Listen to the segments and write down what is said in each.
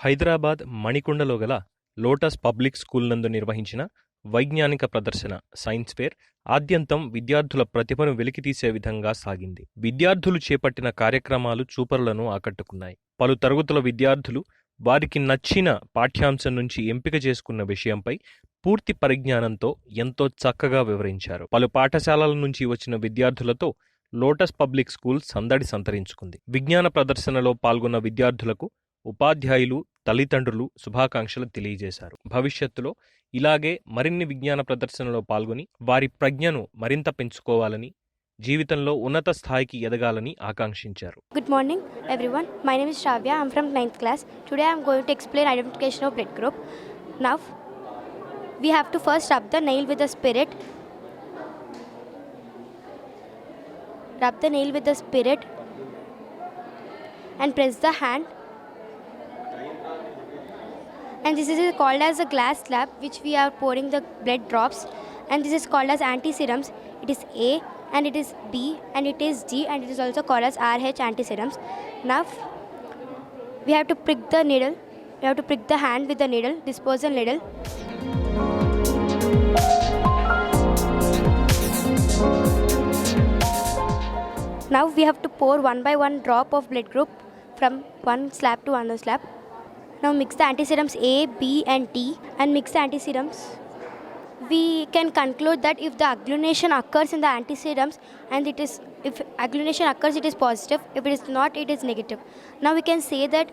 హైదరాబాద్ మణికొండలో గల lotus public school నందు నిర్వహించిన వైజ్ఞానిక ప్రదర్శన సైన్స్ ఫేర్ ఆద్యంతం విద్యార్థుల ప్రతిభను వెలికితీసే విధంగా సాగింది. విద్యార్థులు చేపట్టిన కార్యక్రమాలు చూపరులను ఆకట్టుకున్నాయి. పలు తరగతుల విద్యార్థులు వారికి నచ్చిన పాఠ్యాంశం నుంచి ఎంపిక చేసుకున్న విషయంపై పూర్తి పరిజ్ఞానంతో ఎంతో చక్కగా వివరించారు. పలు పాఠశాలల నుంచి వచ్చిన విద్యార్థులతో లోటస్ పబ్లిక్ స్కూల్ సందడి సంతరించుకుంది. విజ్ఞాన ప్రదర్శనలో పాల్గొన్న విద్యార్థులకు ఉపాధ్యాయులు, తల్లిదండ్రులు శుభాకాంక్షలు తెలియజేశారు. భవిష్యత్తులో ఇలాగే మరిన్ని విజ్ఞాన ప్రదర్శనలో పాల్గొని వారి ప్రజ్ఞను మరింత పెంచుకోవాలని, జీవితంలో ఉన్నత స్థాయికి ఎదగాలని ఆకాంక్షించారు. Good morning everyone. My name is Shravya. I'm from 9th class. Today I'm going to explain identification of blood group. Now we have to first rub the nail with the spirit. Rub the nail with the spirit and press the hand. And this is called as a glass slab which we are pouring the blood drops, and this is called as antiserums. It is A and it is B and it is G and it is also called as RH antiserums. Now we have to prick the needle. We have to prick the hand with the needle, disposal needle. Now we have to pour one by one drop of blood group from one slab to another slab. Now mix the antiserums A, B and T and mix the antiserums. We can conclude that if the agglutination occurs in the antiserums and if agglutination occurs it is positive, if it is not it is negative. Now we can say that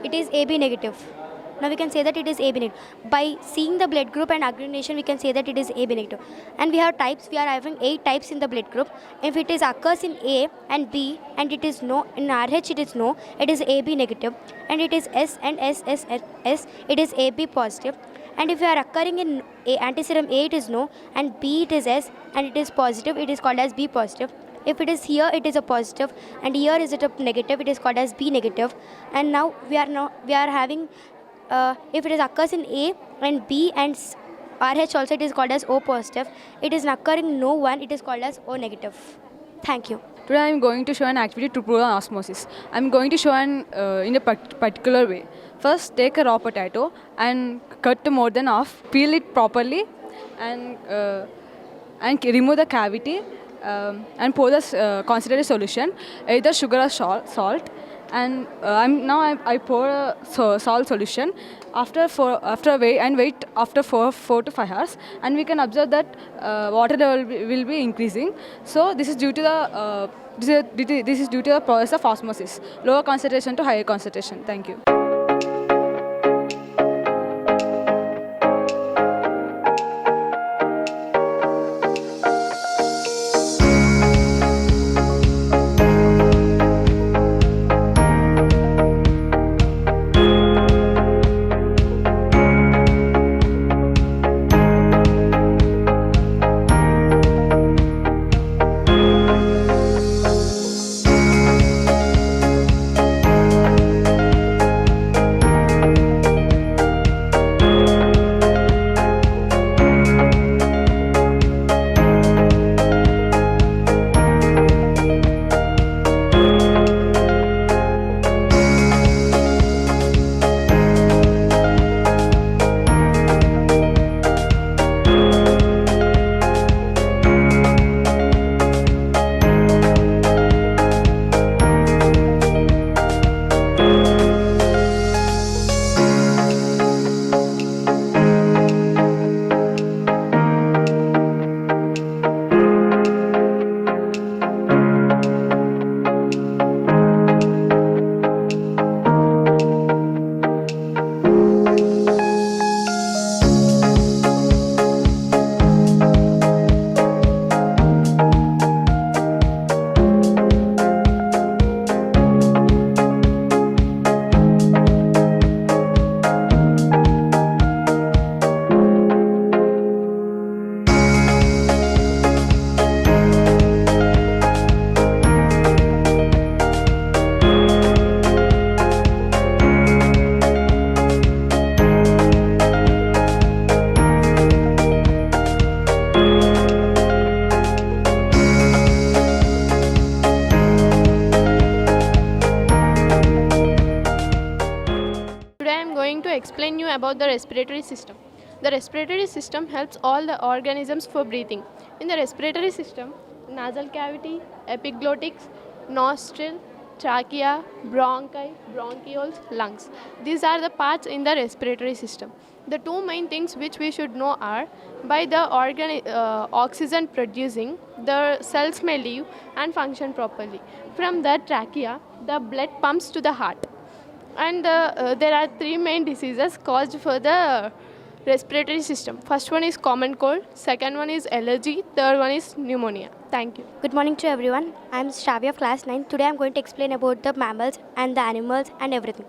it is AB negative. By seeing the blood group and agglutination we can say that it is AB negative. And we have types. We are having 8 types in the blood group. If it is occurs in A and B and it is no, in RH it is no, it is AB negative. And it is S and S, it is AB positive. And if you are occurring in antiserum A it is no and B it is S and it is positive, it is called as B positive. If it is here it is a positive and here is it a negative, it is called as B negative. And now we are having if it is occurs in A and B and RH also it is called as O positive. It is occurring no one, it is called as O negative. Thank you. Today I am going to show an activity to prove osmosis. I am going to show in a particular way. First, take a raw potato and cut more than half. Peel it properly and remove the cavity and pour the concentrated solution, either sugar or salt. And I pour a salt solution after wait after 4 to 5 hours, and we can observe that water level will be increasing. So this is due to the process of osmosis, lower concentration to higher concentration. Thank you. to explain you about the respiratory system. The respiratory system helps all the organisms for breathing. In the respiratory system, nasal cavity, epiglottis, nostril, trachea, bronchi, bronchioles, lungs. These are the parts in the respiratory system. The two main things which we should know are by the oxygen producing, the cells may live and function properly. From the trachea, the blood pumps to the heart. And there are three main diseases caused for the respiratory system. First one is common cold, second one is allergy, third one is pneumonia. Thank you. Good morning to everyone. I am Shravya of class 9. Today I am going to explain about the mammals and the animals and everything.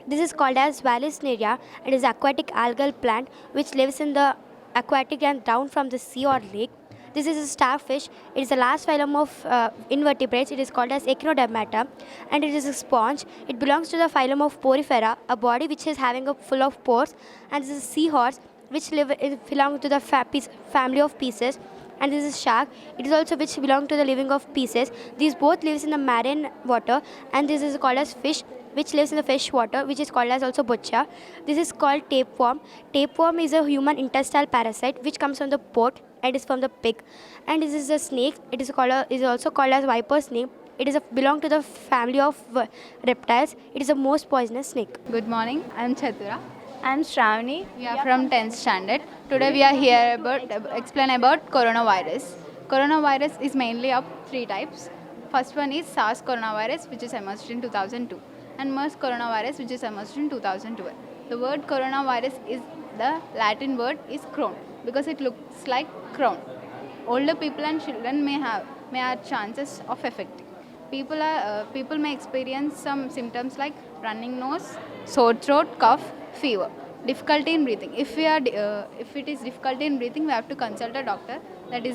This is called as Vallisneria. It is aquatic algal plant which lives in the aquatic and down from the sea or lake. This is a starfish. It is the last phylum of invertebrates. It is called as Echinodermata, and it is a sponge. It belongs to the phylum of Porifera, a body which is having a full of pores. And this is a seahorse, which belongs to the family of Pisces. And this is shark. It is also which belong to the living of Pisces. These both lives in the marine water, and this is called as fish, which lives in the fish water, which is called as also boccia. This is called tapeworm. Tapeworm is a human intestinal parasite which comes from the pot and is from the pig. And this is a snake. It is also called as viper snake. It is belong to the family of reptiles. It is the most poisonous snake. Good morning, I am Chatura. I am Shravani. We are from 10th standard. Today we are here explain about coronavirus. Coronavirus is mainly of three types. First one is SARS coronavirus, which is emerged in 2002, and MERS coronavirus, which is emerged in 2012. The word coronavirus is the Latin word is crown because it looks like crown. Older people and children may have chances of affecting. People may experience some symptoms like running nose, sore throat, cough, fever, difficulty in breathing. If it is difficulty in breathing, we have to consult a doctor. That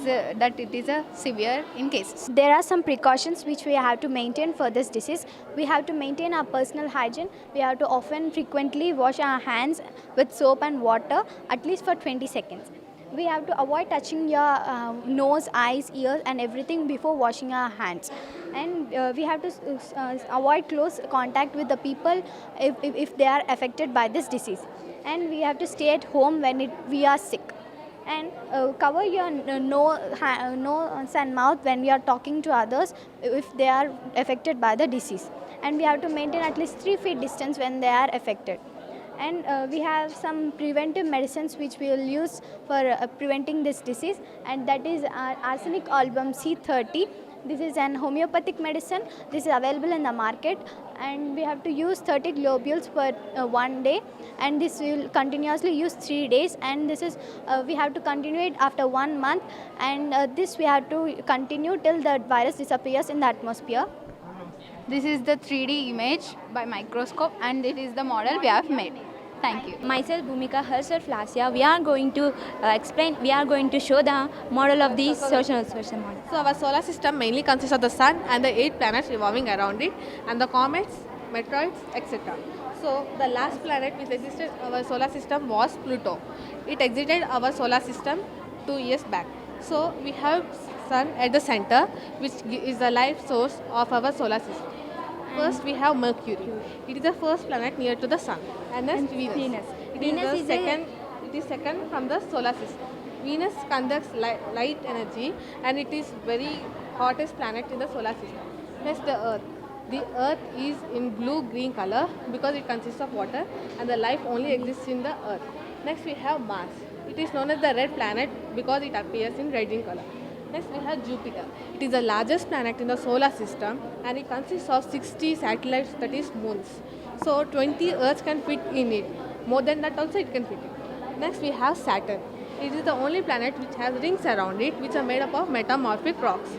it is a severe in cases. There are some precautions which we have to maintain for this disease. We have to maintain our personal hygiene. We have to frequently wash our hands with soap and water at least for 20 seconds. We have to avoid touching your nose, eyes, ears and everything before washing our hands. And we have to avoid close contact with the people if they are affected by this disease. And we have to stay at home when we are sick. And cover your nose and mouth when we are talking to others if they are affected by the disease. And we have to maintain at least 3 feet distance when they are affected. And we have some preventive medicines which we will use for preventing this disease, and that is arsenic album C30. This is an homeopathic medicine. This is available in the market, and we have to use 30 globules per 1 day, and this we will continuously use 3 days, and this is we have to continue it after 1 month, and this we have to continue till the virus disappears in the atmosphere. This is the 3D image by microscope, and it is the model we have made. Thank you. Myself, Bhumika Herself-Lasya. We are going to we are going to show the model of the social model. So our solar system mainly consists of the sun and the 8 planets revolving around it, and the comets, meteoroids, etc. So the last planet which existed in our solar system was Pluto. It exited our solar system 2 years back. So we have sun at the center, which is the life source of our solar system. First we have Mercury. It is the first planet near to the sun. And next Venus. It is second from the solar system. Venus conducts light energy, and it is very hottest planet in the solar system. Next the Earth. The Earth is in blue-green color because it consists of water, and the life only exists in the Earth. Next we have Mars. It is known as the red planet because it appears in red in color. Next we have Jupiter. It is the largest planet in the solar system, and it consists of 60 satellites, that is moons. So 20 Earths can fit in it. More than that also it can fit in. Next we have Saturn. It is the only planet which has rings around it, which are made up of metamorphic rocks.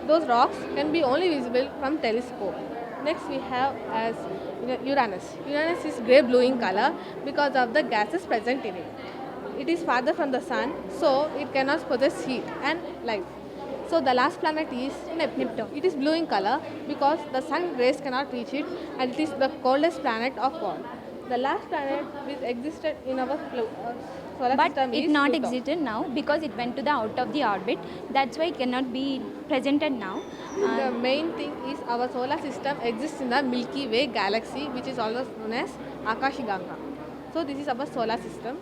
Those rocks can be only visible from telescope. Next we have as Uranus. Uranus is grey blue in color because of the gases present in it. It is farther from the sun, so it cannot possess heat and life. So the last planet is Neptune. It is blue in color because the sun rays cannot reach it, and it is the coldest planet of all. The last planet which existed in our solar But system it is not Pluto. existed now because it went to the out of the orbit. That's why it cannot be presented now. The main thing is our solar system exists in the Milky Way galaxy, which is also known as Akashiganga. So this is our solar system.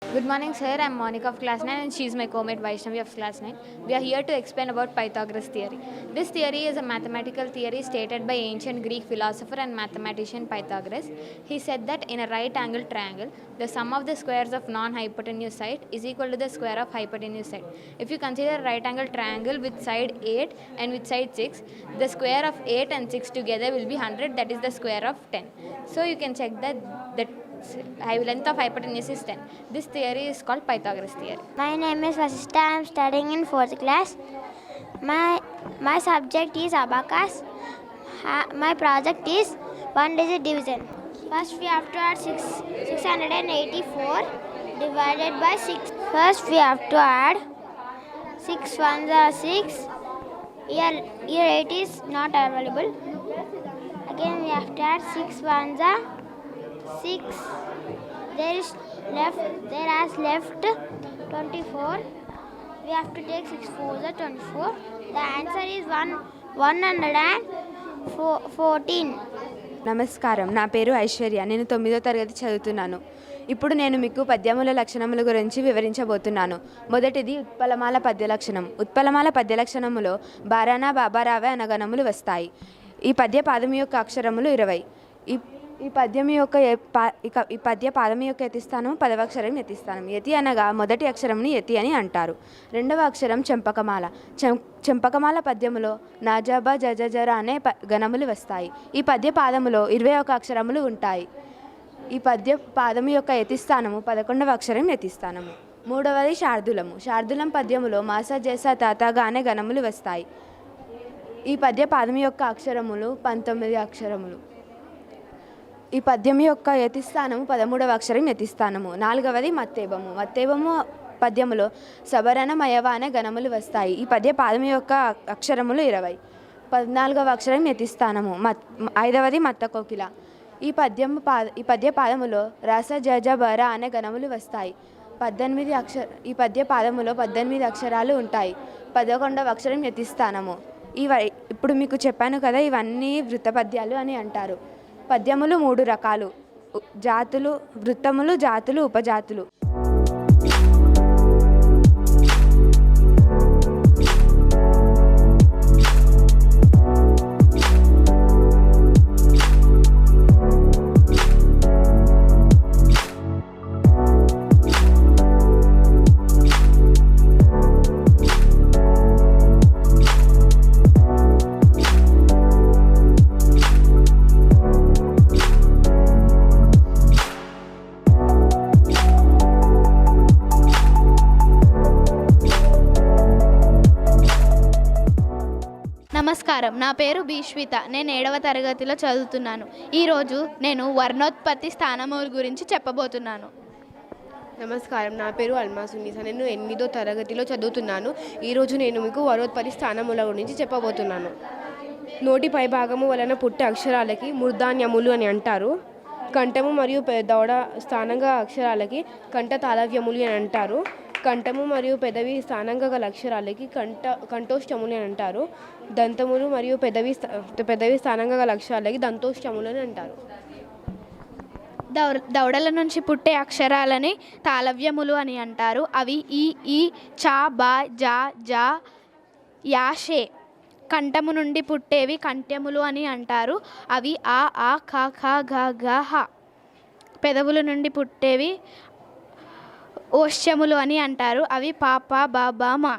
Good morning, sir. I'm Monica of class 9 and she's my co-mate Vaishnavi of class 9. We are here to explain about Pythagoras theory. This theory is a mathematical theory stated by ancient Greek philosopher and mathematician Pythagoras. He said that in a right-angled triangle, the sum of the squares of non-hypotenuse side is equal to the square of hypotenuse side. If you consider a right-angled triangle with side 8 and with side 6, the square of 8 and 6 together will be 100, that is the square of 10. So you can check that the length of hypotenuse is 10. This theory is called Pythagoras theory. My name is Vasista. I am studying in 4th class. My subject is abacus. My project is one digit division. First we have to add 684 divided by 6. First we have to add 6 ones are 6. Here 8 is not available. Again we have to add 6 ones are 6. There has left 24. We have to take 6 4s are 24. The answer is 114. నమస్కారం, నా పేరు ఐశ్వర్య. నేను 9వ తరగతి చదువుతున్నాను. ఇప్పుడు నేను మీకు పద్యముల లక్షణముల గురించి వివరించబోతున్నాను. మొదటిది ఉత్పలమాల పద్య లక్షణం. ఉత్పలమాల పద్య లక్షణములో బారానా బాబారావే అన్న గణములు వస్తాయి. ఈ పద్య పాదము యొక్క అక్షరములు 20. ఈ పద్య పాదము యొక్క యతిస్థానం పదవాక్షరం యతిస్థానం. యతి అనగా మొదటి అక్షరంని యతి అని అంటారు. రెండవ అక్షరం చెంపకమాల. చెంపకమాల పద్యములో నాజబ జజజర అనే గణములు వస్తాయి. ఈ పద్య పాదములో 21 అక్షరములు ఉంటాయి. ఈ పద్య పాదము యొక్క యతిస్థానము 11వ అక్షరం యతిస్థానము. మూడవది శార్దూలము. శార్దూలం పద్యములో మాస జేస తాతగా అనే గణములు వస్తాయి. ఈ పద్య పాదం యొక్క అక్షరములు 19 అక్షరములు. ఈ పద్యం యొక్క యతిస్థానము 13వ అక్షరం యతిస్థానము. 4వది మత్తేబము. మత్తేబము పద్యములో సబరణ మయవ అనే గణములు వస్తాయి. ఈ పద్య పాదం యొక్క అక్షరములు 20. 14వ అక్షరం యతిస్థానము. 5వది మత్త కోకిల. ఈ పద్య పాదములో రస జజ బర అనే గణములు వస్తాయి. ఈ పద్య పాదములో 18 అక్షరాలు ఉంటాయి. 11వ అక్షరం యతిస్థానము. ఇప్పుడు మీకు చెప్పాను కదా, ఇవన్నీ వృత్త పద్యాలు అని అంటారు. పద్యములు 3 రకాలు: జాతులు, వృత్తములు, జాతులు, ఉపజాతులు. నమస్కారం, నా పేరు బీశ్విత. నేను 7వ తరగతిలో చదువుతున్నాను. ఈరోజు నేను వర్ణోత్పత్తి స్థానముల గురించి చెప్పబోతున్నాను. నమస్కారం, నా పేరు అల్మాసున్నీసా. నేను 8వ తరగతిలో చదువుతున్నాను. ఈరోజు నేను మీకు వరోత్పత్తి స్థానముల గురించి చెప్పబోతున్నాను. నోటి పై భాగము వలన పుట్టే అక్షరాలకి మూర్ధాన్యములు అని అంటారు. కంఠము మరియు దవడ స్థానంగా అక్షరాలకి కంఠ తాళవ్యములు అని అంటారు. కంఠము మరియు పెదవి స్థానంగా గల అక్షరాలకి కంఠోష్టములు అని అంటారు. దంతములు మరియు పెదవి స్థానంగా గల అక్షరాలకి దంతోష్టములు అని అంటారు. దవడల నుంచి పుట్టే అక్షరాలని తాళవ్యములు అని అంటారు. అవి ఈ చ బ జ జ యాషే. కంఠము నుండి పుట్టేవి కంఠ్యములు అని అంటారు. అవి ఆ ఖ ఖ గ ఘ హ. పెదవుల నుండి పుట్టేవి ఓష్యములు అని అంటారు. అవి పాప బాబా మా.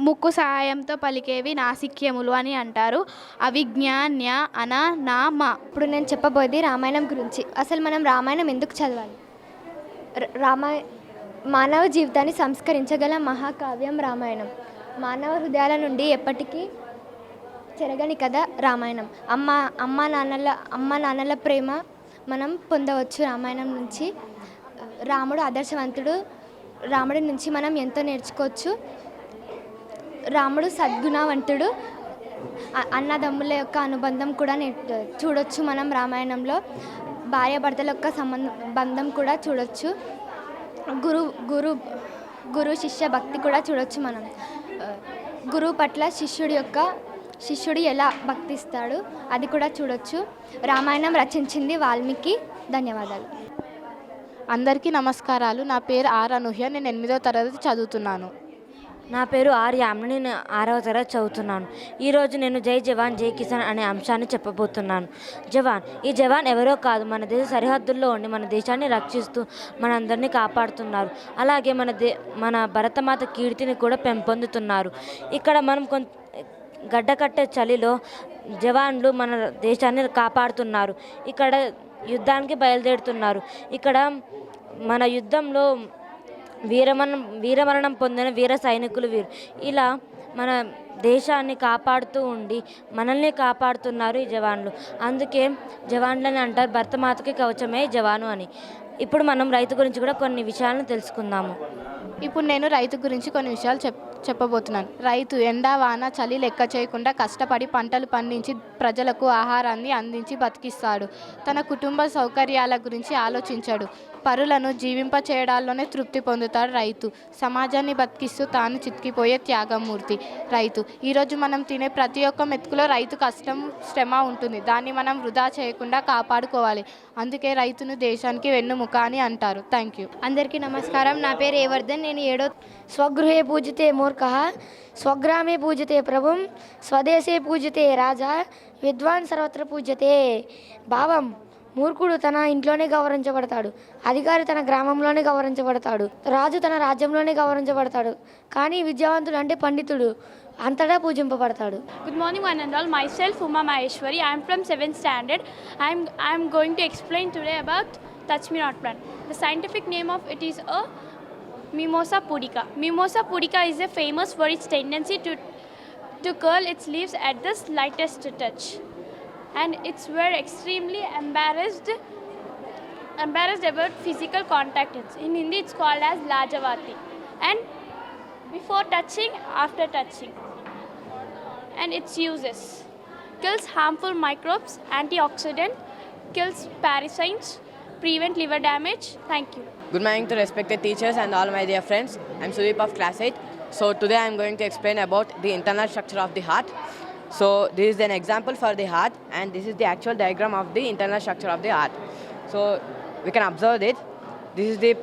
ముక్కు సహాయంతో పలికేవి నాసిక్యములు అని అంటారు. అవి జ్ఞాన్య అన నా మా. ఇప్పుడు నేను చెప్పబోయేది రామాయణం గురించి. అసలు మనం రామాయణం ఎందుకు చదవాలి? మానవ జీవితాన్ని సంస్కరించగల మహాకావ్యం రామాయణం. మానవ హృదయాల నుండి ఎప్పటికీ చెరగని కథ రామాయణం. అమ్మ నాన్నల ప్రేమ మనం పొందవచ్చు రామాయణం నుంచి. రాముడు ఆదర్శవంతుడు. రాముడి నుంచి మనం ఎంతో నేర్చుకోవచ్చు. రాముడు సద్గుణవంతుడు. అన్నదమ్ముల యొక్క అనుబంధం కూడా చూడొచ్చు మనం రామాయణంలో. భార్యాభర్తల యొక్క బంధం కూడా చూడొచ్చు. గురు శిష్య భక్తి కూడా చూడొచ్చు మనం. గురువు పట్ల శిష్యుడు ఎలా భక్తిస్తాడు అది కూడా చూడొచ్చు. రామాయణం రచించింది వాల్మీకి. ధన్యవాదాలు. అందరికీ నమస్కారాలు. నా పేరు ఆర్ అనూహ్య. నేను 8వ తరగతి చదువుతున్నాను. నా పేరు ఆర్ యామ్ని. నేను 6వ తరగతి చదువుతున్నాను. ఈరోజు నేను జై జవాన్ జై కిసాన్ అనే అంశాన్ని చెప్పబోతున్నాను. ఈ జవాన్ ఎవరో కాదు, మన దేశ సరిహద్దుల్లో ఉండి మన దేశాన్ని రక్షిస్తూ మనందరినీ కాపాడుతున్నారు. అలాగే మన భరతమాత కీర్తిని కూడా పెంపొందుతున్నారు. ఇక్కడ మనం గడ్డ కట్టే చలిలో జవాన్లు మన దేశాన్ని కాపాడుతున్నారు. ఇక్కడ యుద్ధానికి బయలుదేరుతున్నారు. ఇక్కడ మన యుద్ధంలో వీరమరణం పొందిన వీర సైనికులు ఇలా మన దేశాన్ని కాపాడుతూ ఉండి మనల్ని కాపాడుతున్నారు ఈ జవాన్లు. అందుకే జవాన్లని అంటారు భరతమాతకి కవచమే జవాను అని. ఇప్పుడు మనం రైతు గురించి కూడా కొన్ని విషయాలను తెలుసుకుందాము. ఇప్పుడు నేను రైతు గురించి కొన్ని విషయాలు చెప్పబోతున్నాను. రైతు ఎండ వాన చలి లెక్క చేయకుండా కష్టపడి పంటలు పండించి ప్రజలకు ఆహారాన్ని అందించి బతికిస్తాడు. తన కుటుంబ సౌకర్యాల గురించి ఆలోచించాడు. పరులను జీవింపచేయడాల్లోనే తృప్తి పొందుతాడు రైతు. సమాజాన్ని బతికిస్తూ తాను చితికిపోయే త్యాగమూర్తి రైతు. ఈరోజు మనం తినే ప్రతి ఒక్క మెతుకులో రైతు కష్టం శ్రమ ఉంటుంది. దాన్ని మనం వృధా చేయకుండా కాపాడుకోవాలి. అందుకే రైతును దేశానికి వెన్నుముక అని అంటారు. Thank you. అందరికీ నమస్కారం. నా పేరు ఏవర్ధన్. నేను 7వ. స్వగృహే పూజితే మూర్ఖః, స్వగ్రామే పూజితే ప్రభుం, స్వదేశే పూజితే రాజా, విద్వాన్ సర్వత్ర పూజ్యతే. భావం: మూర్ఖుడు తన ఇంట్లోనే గౌరవించబడతాడు, అధికారి తన గ్రామంలోనే గౌరవించబడతాడు, రాజు తన రాజ్యంలోనే గౌరవించబడతాడు, కానీ విద్యావంతుడు అంటే పండితుడు అంతటా పూజింపబడతాడు. Good morning one and all. Myself Uma Maheshwari. I am from 7th standard. I am going to explain today about Touch Me Not plant. The scientific name of it is a Mimosa pudica. Mimosa pudica is famous for its tendency to curl its leaves at the slightest touch. And it's were extremely embarrassed about physical contact. In Hindi, it's called as Lajavati. And before touching, after touching. And its uses: kills harmful microbes, antioxidant, kills parasites, prevent liver damage. Thank you. Good morning to respected teachers and all my dear friends. I'm Sudeep of class 8. So today I'm going to explain about the internal structure of the heart. So this is an example for the heart, and this is the actual diagram of the internal structure of the heart. So we can observe it. This is the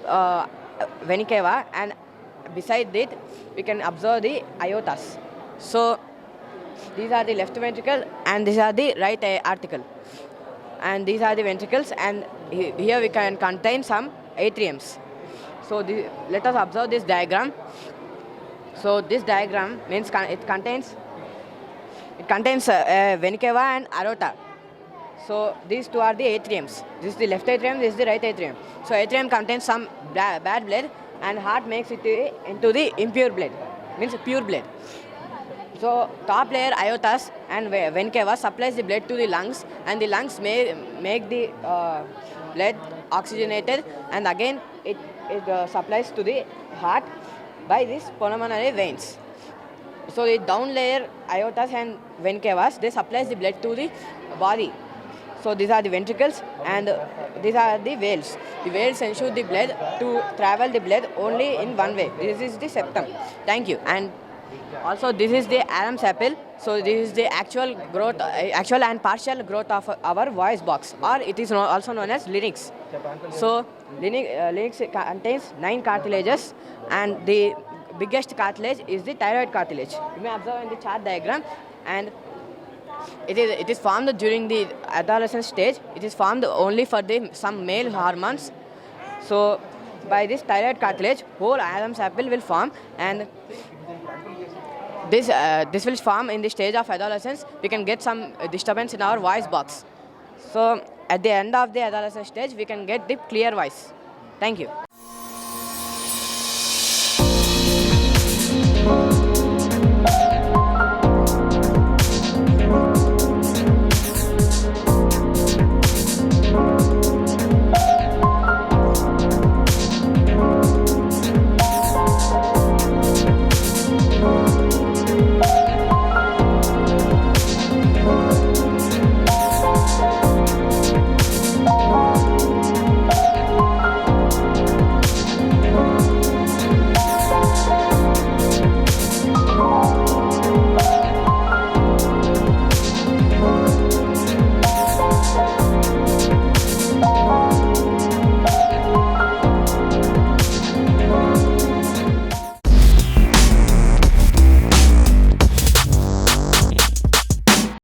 vena cava, and beside it we can observe the aortas. So these are the left ventricle and these are the right article, and these are the ventricles, and here we can contain some atriums. So let us observe this diagram. So this diagram means it contains vena cava and aorta. So these two are the atriums. This is the left atrium, this is the right atrium. So atrium contains some bad blood, and heart makes it into the impure blood, means pure blood. So top layer aortas and vena cava supplies the blood to the lungs, and the lungs may make the blood oxygenated, and again it supplies to the heart by these pulmonary veins. So the down layer aortas and vena cavas, they supplies the blood to the body. So these are the ventricles, and these are the veins. The veins ensure the blood to travel the blood only in one way. This is the septum. Thank you. And also this is the Adam's apple. So this is the actual and partial growth of our voice box, or it is also known as larynx. So larynx contains 9 cartilages, and the biggest cartilage is the thyroid cartilage. You may observe in the chart diagram, and it is formed during the adolescent stage. It is formed only for some male hormones. So by this thyroid cartilage, whole Adam's apple will form, and this will form in the stage of adolescence. We can get some disturbance in our voice box. So at the end of the adolescent stage, we can get the clear voice. Thank you.